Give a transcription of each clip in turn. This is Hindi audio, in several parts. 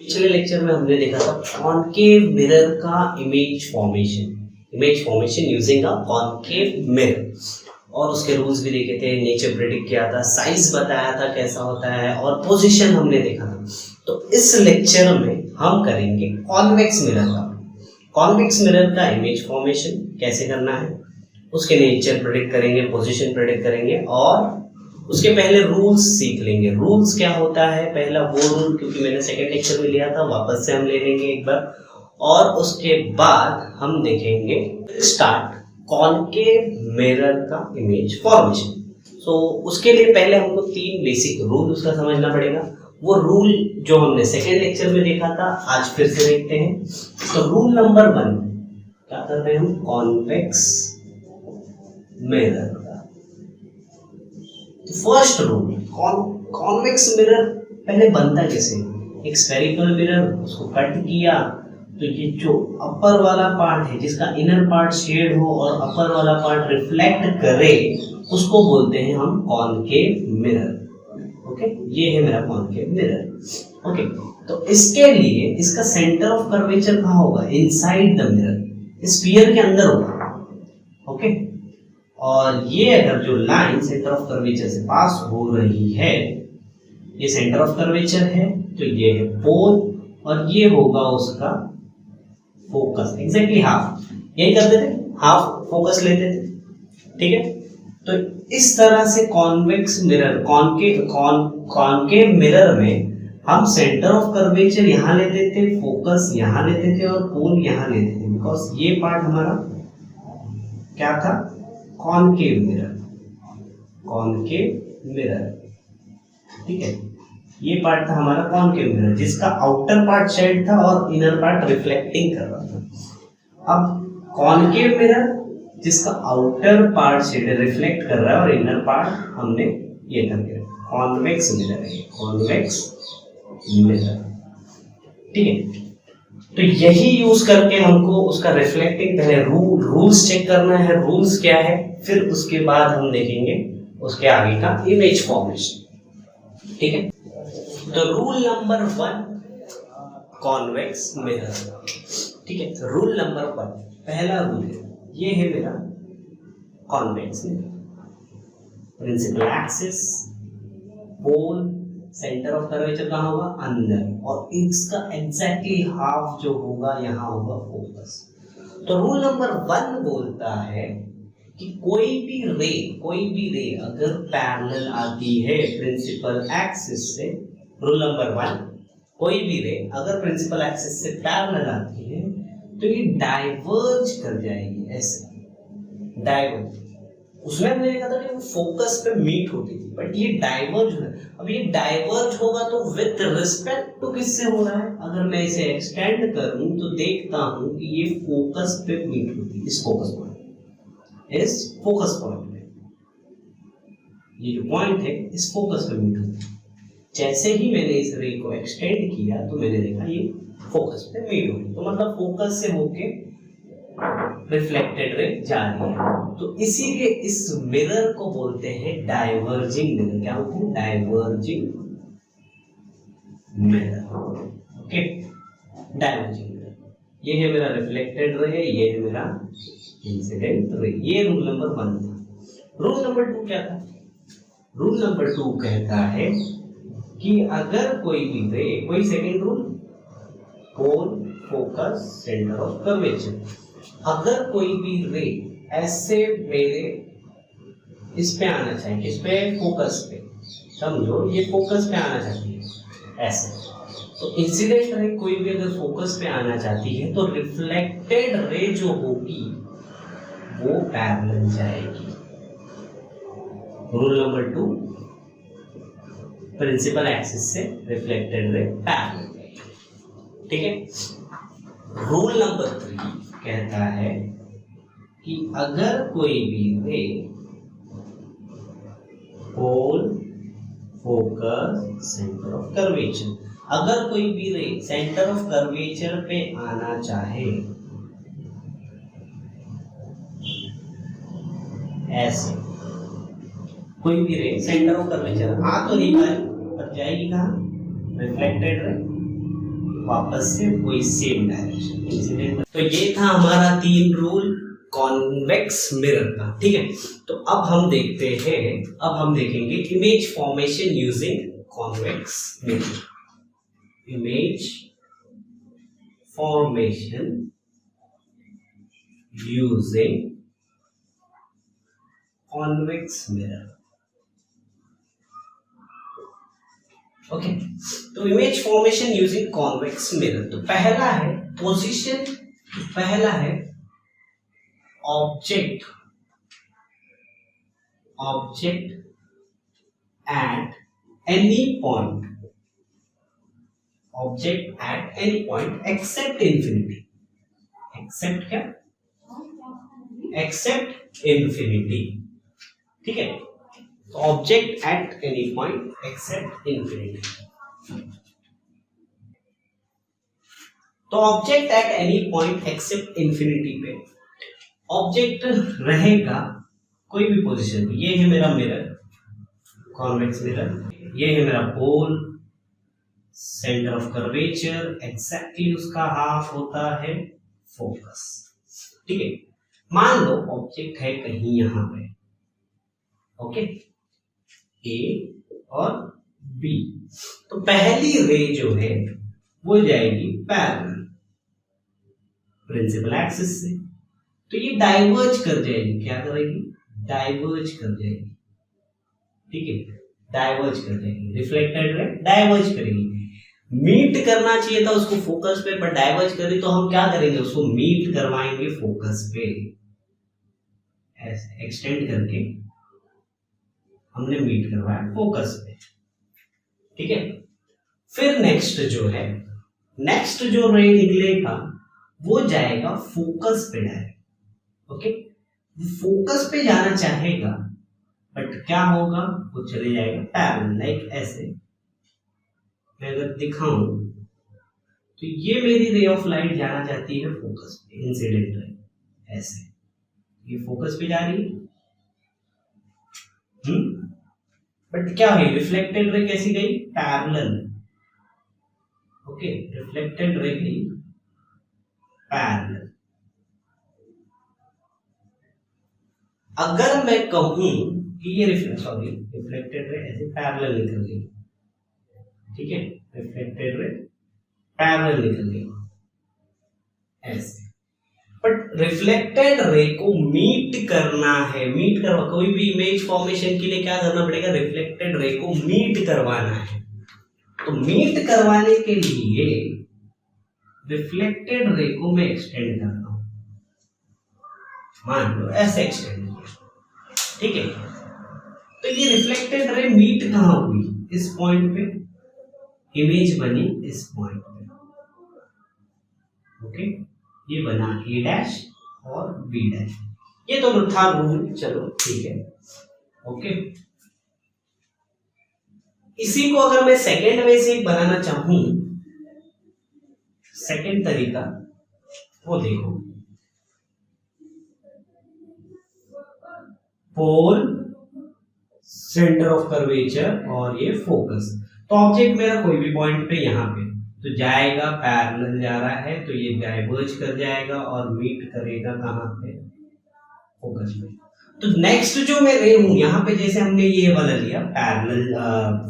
पिछले लेक्चर में हमने देखा था कॉनकेव मिरर का image formation using a concave mirror, और उसके रूल्स भी देखे थे, नेचर प्रेडिक्ट किया था, साइज बताया था कैसा होता है, और पोजीशन हमने देखा था। तो इस लेक्चर में हम करेंगे कॉन्वेक्स मिरर का इमेज फॉर्मेशन कैसे करना है, उसके नेचर प्रेडिक्ट करेंगे, पोजीशन प्रेडिक्ट करेंगे, और उसके पहले रूल्स सीख लेंगे। रूल्स क्या होता है, पहला वो रूल क्योंकि मैंने सेकंड लेक्चर में लिया था, वापस से हम ले लेंगे एक बार, और उसके बाद हम देखेंगे स्टार्ट कॉनकेव मिरर का इमेज फॉर्मेशन। सो उसके लिए पहले हमको 3 बेसिक रूल उसका समझना पड़ेगा। वो रूल जो हमने सेकंड लेक्चर में देखा था आज फिर से देखते हैं। तो रूल नंबर 1 क्या कर रहे हैं हम, कॉन्वेक्स मिरर का फर्स्ट रूल। कॉन्वेक्स मिरर पहले बनता कैसे, एक स्फेरिकल मिरर, उसको कट किया तो ये जो अपर वाला पार्ट है जिसका इनर पार्ट शेड हो और अपर वाला पार्ट रिफ्लेक्ट करे, उसको बोलते हैं हम कॉनकेव मिरर। ओके, ये है मेरा कॉनकेव मिरर। ओके, तो इसके लिए इसका सेंटर ऑफ कर्वेचर कहाँ होगा, इनसाइड द मिरर, स्फीयर के अंदर होगा। ओके, और ये अगर जो लाइन सेंटर ऑफ कर्वेचर से पास हो रही है, ये सेंटर ऑफ कर्वेचर है, तो ये है पोल और ये होगा उसका फोकस, एग्जैक्टली हाफ। यही करते थे, हाफ फोकस लेते थे। ठीक है, तो इस तरह से कॉन्वेक्स मिरर, कॉनकेव मिरर में हम सेंटर ऑफ कर्वेचर यहां लेते थे, फोकस यहां लेते थे और पोल यहां लेते थे, बिकॉज ये पार्ट हमारा क्या था, कॉनकेव मिरर। ठीक है, ये पार्ट था हमारा कॉनकेव मिरर जिसका आउटर पार्ट शेड था और इनर पार्ट रिफ्लेक्टिंग कर रहा था। अब कॉनकेव मिरर जिसका आउटर पार्ट शेड रिफ्लेक्ट कर रहा है और इनर पार्ट हमने ये करके कॉन्वेक्स मिरर है, कॉन्वेक्स मिरर। ठीक है, तो यही यूज करके हमको उसका रिफ्लेक्टिंग, पहले रूल्स चेक करना है, रूल्स क्या है, फिर उसके बाद हम देखेंगे उसके आगे का इमेज फॉर्मेशन। ठीक है, तो रूल नंबर 1 कॉन्वेक्स मिरर। ठीक है, रूल नंबर 1 पहला रूल है, ये है मेरा convex mirror. Principal axis, pole, centre of curvature कहाँ होगा, अंदर, और इसका एग्जैक्टली हाफ जो होगा यहाँ होगा फोकस। तो रूल नंबर 1 बोलता है कि कोई भी रे अगर पैरेलल आती है प्रिंसिपल एक्सिस से, रूल नंबर 1, कोई भी रे अगर प्रिंसिपल एक्सिस से पैरेलल आती है तो ये डाइवर्ज कर जाएगी, ऐसे डाइवर्ज। उसमें हमने देखा था कि वो फोकस पे मीट होती थी, बट ये डाइवर्ज हो रहा है। अब ये डाइवर्ज होगा तो विद रिस्पेक्ट टू किससे हो रहा है, अगर मैं इसे एक्सटेंड करूं तो देखता हूं कि ये फोकस पे मीट होती है, इस फोकस पॉइंट में, ये जो पॉइंट है इस फोकस पे मीट होती है। जैसे ही मैंने इस रे को एक्सटेंड किया तो मैंने देखा ये फोकस पे मीट होगी, तो मतलब फोकस से होके रिफ्लेक्टेड रे जा रही है। तो इसीलिए इस मिरर को बोलते हैं डाइवर्जिंग मिरर। क्या बोलते हैं, diverging mirror. Okay, diverging mirror, ये है मेरा रिफ्लेक्टेड रे, ये है मेरा इंसिडेंट रे। ये रूल नंबर 1 था। रूल नंबर 2 क्या था, रूल नंबर 2 कहता है कि अगर कोई भी रे, कोई second rule, pole, focus, centre of curvature, अगर कोई भी रे ऐसे मेरे इस पे आना चाहिए, किस पे, फोकस पे, समझो ये फोकस पे आना चाहती है ऐसे, तो इंसिडेंट रे कोई भी अगर फोकस पे आना चाहती है तो रिफ्लेक्टेड रे जो होगी वो पैरेलल जाएगी। रूल नंबर 2, प्रिंसिपल एक्सिस से रिफ्लेक्टेड रे पैरेलल। ठीक है, रूल नंबर 3 कहता है कि अगर कोई भी रे पोल, फोकस, सेंटर ऑफ कर्वेचर, अगर कोई भी रे सेंटर ऑफ कर्वेचर पे आना चाहे, ऐसे कोई भी रे सेंटर ऑफ कर्वेचर आ तो नहीं पाए पर जाएगी कहाँ, रिफ्लेक्टेड रे वापस से वही सेम डायरेक्शन इंसिडेंट। तो ये था हमारा 3 रूल कॉन्वेक्स मिरर का, ठीक है। तो अब हम देखेंगे image formation using convex mirror. Image formation using convex mirror. Okay, तो image formation using convex mirror, तो पहला है पोजीशन, पहला है object at any point, object at any point except infinity, except क्या, एक्सेप्ट इंफिनिटी, ठीक है। तो object at any point except infinity, तो object at any point except infinity पे ऑब्जेक्ट रहेगा कोई भी पोजीशन पे। ये है मेरा मिरर, कॉन्वेक्स मिरर, ये है मेरा पोल, सेंटर ऑफ कर्वेचर, एग्जैक्टली उसका हाफ होता है फोकस, ठीक है। मान लो ऑब्जेक्ट है कहीं यहां पे, ओके, ए और बी, तो पहली रे जो है वो जाएगी पैरेलल प्रिंसिपल एक्सिस से, तो ये डाइवर्ज कर जाएगी, क्या करेगी, डाइवर्ज कर जाएगी, ठीक है, डाइवर्ज कर जाएगी, रिफ्लेक्टेड रे डाइवर्ज करेगी। मीट करना चाहिए था उसको फोकस पे, पर डाइवर्ज करी, तो हम क्या करेंगे, उसको मीट करवाएंगे फोकस पे, ऐसे एक्सटेंड करके हमने मीट करवाया फोकस पे, ठीक है। फिर नेक्स्ट जो है, नेक्स्ट जो रे निकलेगा वो जाएगा फोकस पे डायरेक्ट, ओके, फोकस पे जाना चाहेगा, बट क्या होगा, वो चले जाएगा पैरेलल, लाइक ऐसे मैं अगर दिखाऊं तो ये मेरी रे ऑफ लाइट जाना चाहती है फोकस पे, इंसिडेंट रे, ऐसे ये फोकस पे जा रही है, बट क्या हुई, रिफ्लेक्टेड रे कैसी गई, पैरेलल, ओके, रिफ्लेक्टेड रे गई पैरेलल। अगर मैं कहूं कि ये रिफ्लेक्टेड रे ऐसे पैरेलल निकल गई, ठीक है, रिफ्लेक्टेड रे पैरेलल निकल गई ऐसे, बट रिफ्लेक्टेड रे को मीट करना है, मीट करवा, कोई भी इमेज फॉर्मेशन के लिए क्या करना पड़ेगा, रिफ्लेक्टेड रे को मीट करवाना है। तो मीट करवाने के लिए रिफ्लेक्टेड रे को मैं एक्सटेंड करता हूं, मान लो ऐसे एक्सटेंड किया, ठीक है। तो ये रिफ्लेक्टेड रे मीट कहां हुई, इस पॉइंट पे, इमेज बनी इस पॉइंट पे, ओके, ये बना ए डैश और बी डैश, ये तो था रूल, चलो ठीक है, ओके। इसी को अगर मैं सेकेंड वे से बनाना चाहूं, सेकेंड तरीका वो देखो, पोल, सेंटर ऑफ कर्वेचर और ये फोकस, तो ऑब्जेक्ट मेरा कोई भी पॉइंट पे यहां पे तो जाएगा, पैरेलल जा रहा है, तो ये डाइवर्ज कर जाएगा और मीट करेगा कहां पे, फोकस में। तो नेक्स्ट जो मैं रे हूं यहाँ पे, जैसे हमने ये वाला लिया पैरेलल,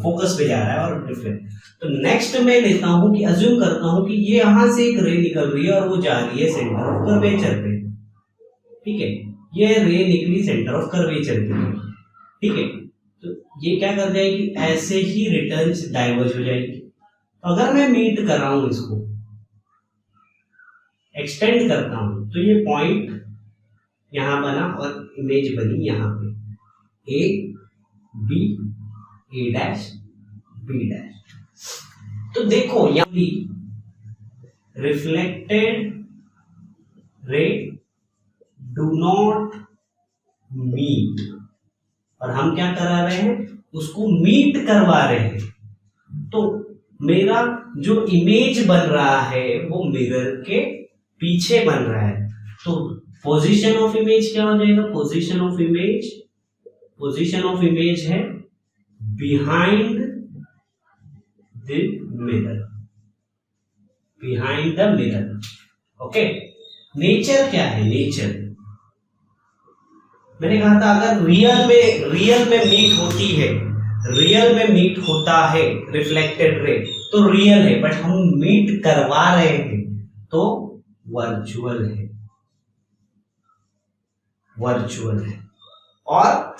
फोकस पे जा रहा है और डिफरेंट, तो नेक्स्ट मैं लेता हूं कि अज्यूम करता हूं कि ये यहां से एक रे निकल रही है और वो जा रही है सेंटर ऑफ कर्वेचर पे, ठीक है, ये रे निकली सेंटर ऑफ कर्वेचर के लिए, ठीक है। तो ये क्या कर जाएगी, ऐसे ही रिटर्न डाइवर्ज हो जाएगी। तो अगर मैं मीट कर रहा हूं, इसको एक्सटेंड करता हूं, तो ये पॉइंट यहां बना और इमेज बनी यहां पे, A B, A dash B dash. तो देखो यहां भी reflected ray do not meet, और हम क्या करा रहे हैं, उसको मीट करवा रहे हैं। तो मेरा जो इमेज बन रहा है वो मिरर के पीछे बन रहा है, तो पोजीशन ऑफ इमेज क्या हो जाएगा, पोजीशन ऑफ इमेज है behind the mirror, behind the mirror. Okay, nature क्या है? नेचर मैंने कहा था अगर रियल में मीट होती है, रियल में मीट होता है रिफ्लेक्टेड रे तो रियल है, बट हम मीट करवा रहे हैं तो वर्चुअल है, वर्चुअल है। और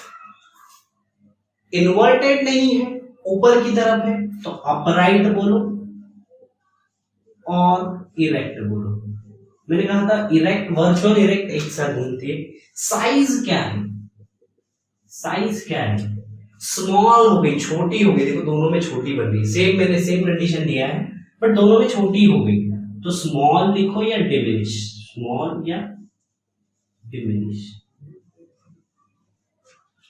इन्वर्टेड नहीं है, ऊपर की तरफ है तो अपराइट बोलो और इरेक्ट बोलो। मैंने कहा था इरेक्ट, वर्चुअल इरेक्ट एक साथ घूमती है। साइज क्या है? साइज क्या है? स्मॉल हो गई, छोटी हो गई। देखो दोनों में छोटी बन गई, सेम मैंने सेम कंडीशन दिया है बट दोनों में छोटी हो गई, तो स्मॉल लिखो या डिमिनिश, स्मॉल या डिमिनिश।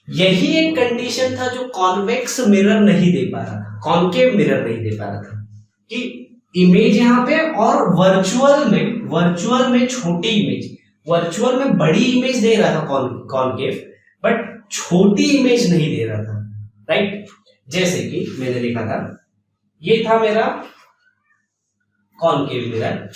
यही एक कंडीशन था जो कॉन्वेक्स मिरर नहीं दे पा रहा था, कॉन्केव मिरर नहीं दे पा रहा था कि इमेज यहां पे और वर्चुअल में छोटी इमेज, वर्चुअल में बड़ी इमेज दे रहा था कॉन्केव, बट छोटी इमेज नहीं दे रहा था, राइट। जैसे कि मैंने लिखा था, ये था मेरा कॉन्केव मिरर,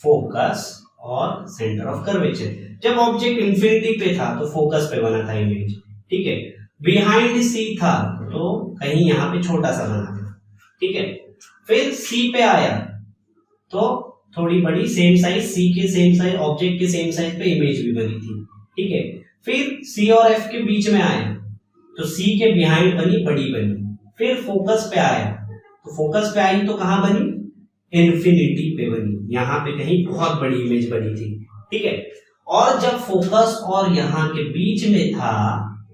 फोकस और सेंटर ऑफ कर्वेचर। जब ऑब्जेक्ट इंफिनिटी पे था तो फोकस पे बना था इमेज, ठीक है। बिहाइंड सी था तो कहीं यहां पे छोटा सा बना था, ठीक है। फिर सी पे आया तो थोड़ी बड़ी, सेम साइज, सी के सेम साइज, ऑब्जेक्ट के सेम साइज पे इमेज भी बनी थी, ठीक है। फिर सी और एफ के बीच में आया तो सी के बिहाइंड बनी, बड़ी बनी। फिर फोकस पे आया तो फोकस पे आई तो कहां बनी? इन्फिनिटी पे बनी, यहां पे कहीं बहुत बड़ी इमेज बनी थी, ठीक है। और जब फोकस और यहां के बीच में था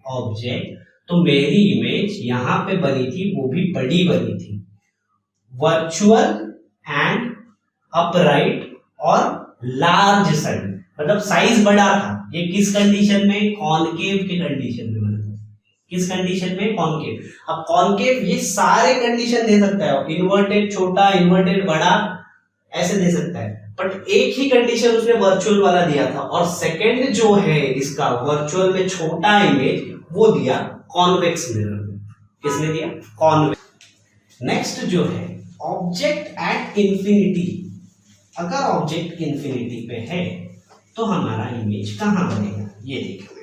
ऑब्जेक्ट तो मेरी इमेज यहां पे बनी थी, वो भी बड़ी बनी थी, वर्चुअल एंड अपराइट और लार्ज साइज, मतलब साइज बड़ा था। ये किस कंडीशन में? कॉनकेव के कंडीशन में बना था। किस कंडीशन में? कॉनकेव। अब कॉनकेव ये सारे कंडीशन दे सकता है, इन्वर्टेड छोटा, इन्वर्टेड बड़ा, ऐसे दे सकता है, बट एक ही कंडीशन उसने वर्चुअल वाला दिया था, और सेकंड जो है इसका वर्चुअल में छोटा इमेज वो दिया कॉन्वेक्स मिरर में। किसने दिया? कॉन्वेक्स। नेक्स्ट जो है ऑब्जेक्ट एट इंफिनिटी। अगर ऑब्जेक्ट इंफिनिटी पे है तो हमारा इमेज कहां बनेगा? ये देखो,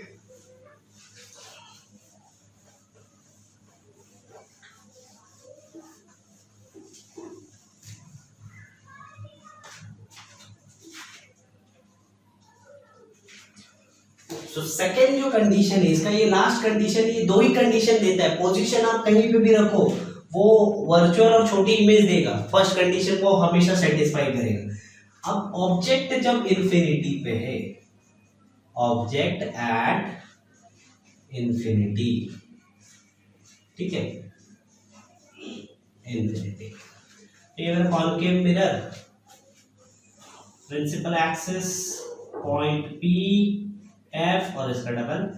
तो सेकेंड जो कंडीशन है इसका, ये लास्ट कंडीशन, ये दो ही कंडीशन देता है। पोजीशन आप कहीं पे भी रखो वो वर्चुअल और छोटी इमेज देगा, फर्स्ट कंडीशन को हमेशा सेटिस्फाई करेगा। अब ऑब्जेक्ट जब इंफिनिटी पे है, ऑब्जेक्ट एट इंफिनिटी, ठीक है, इंफिनिटी, ये मेरा concave mirror, principal axis point P F और इसका डबल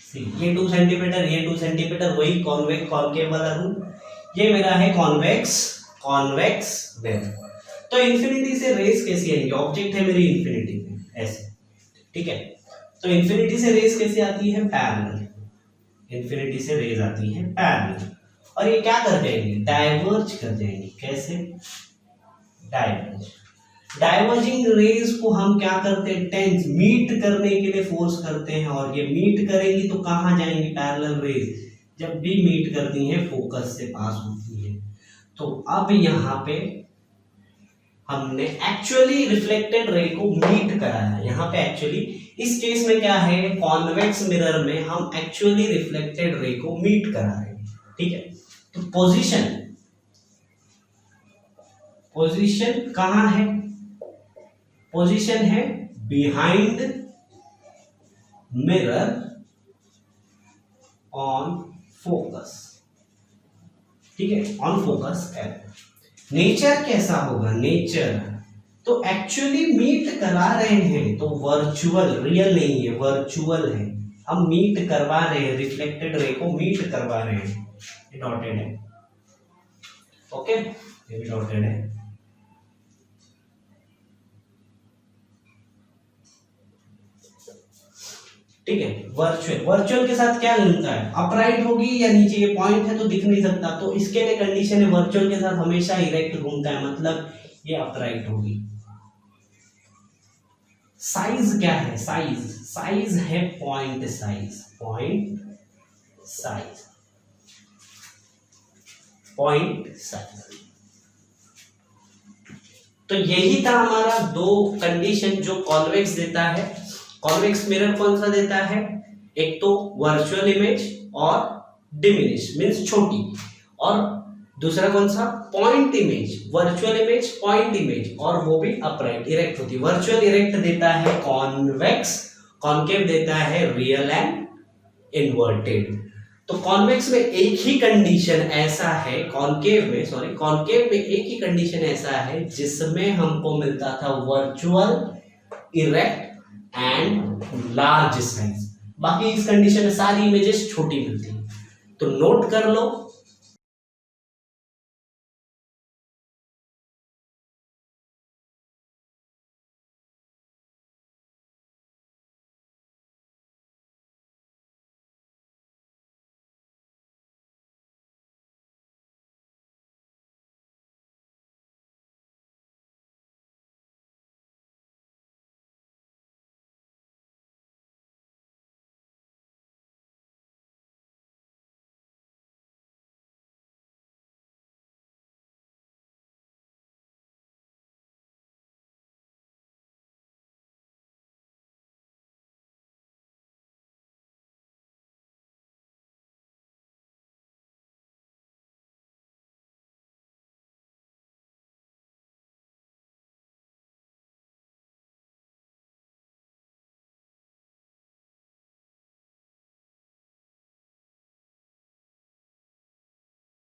सी, ये 2 सेंटीमीटर, ये 2 सेंटीमीटर, वही कॉन्वेक्स कॉनकेव वाला रूल। ये मेरा है कॉन्वेक्स मिरर। तो इंफिनिटी से रेस कैसी आएंगी? ऑब्जेक्ट है मेरी इंफिनिटी पे ऐसे, ठीक है, तो इंफिनिटी से रेस कैसे आती है? पैरेलल। इंफिनिटी से रेस आती है पैरेलल, और ये क्या कर जाएंगे? डाइवर्ज कर जाएंगे। कैसे? डाइवर्ज। डाइवर्जिंग रेज को हम क्या करते हैं? टेंस, मीट करने के लिए फोर्स करते हैं, और ये मीट करेंगी तो कहां जाएंगी? पैरेलल रेज जब भी मीट करती हैं फोकस से पास होती है। तो अब यहां पे हमने एक्चुअली रिफ्लेक्टेड रे को मीट कराया। यहां पे एक्चुअली इस केस में क्या है? कॉन्वेक्स मिरर में हम एक्चुअली रिफ्लेक्टेड रे को मीट करा रहे हैं, ठीक है। तो पोजीशन कहां है? पोजीशन है बिहाइंड मिरर ऑन फोकस, ठीक है, ऑन फोकस एफ। नेचर कैसा होगा? नेचर तो एक्चुअली मीट करा रहे हैं तो वर्चुअल, रियल नहीं है, वर्चुअल है। हम मीट करवा रहे हैं, रिफ्लेक्टेड रे को मीट करवा रहे हैं। ये डॉटेड है, ओके, ये भी डॉटेड है। ठीक है। वर्चुअल, वर्चुअल के साथ क्या घूमता है, अपराइट होगी या नीचे, ये पॉइंट है तो दिख नहीं सकता, तो इसके लिए कंडीशन है वर्चुअल के साथ हमेशा इरेक्ट घूमता है, मतलब ये अपराइट होगी। साइज क्या है, साइज, साइज है point size, point size, point size. तो यही था हमारा दो कंडीशन जो कॉन्वेक्स देता है। कॉन्वेक्स मिरर कौन सा देता है, एक तो वर्चुअल इमेज और डिमिनिश मींस छोटी, और दूसरा कौन सा, point image, virtual image point image, और वो भी अपराइट इरेक्ट होती है। वर्चुअल इरेक्ट देता है कॉन्वेक्स, कॉन्केव देता है रियल एंड इन्वर्टेड। तो कॉन्वेक्स में एक ही कंडीशन ऐसा है, कॉन्केव में, सॉरी कॉन्केव में एक ही कंडीशन ऐसा है जिसमें हमको मिलता था virtual erect and large size, बाकी इस कंडीशन में सारी इमेजेस छोटी मिलती है। तो नोट कर लो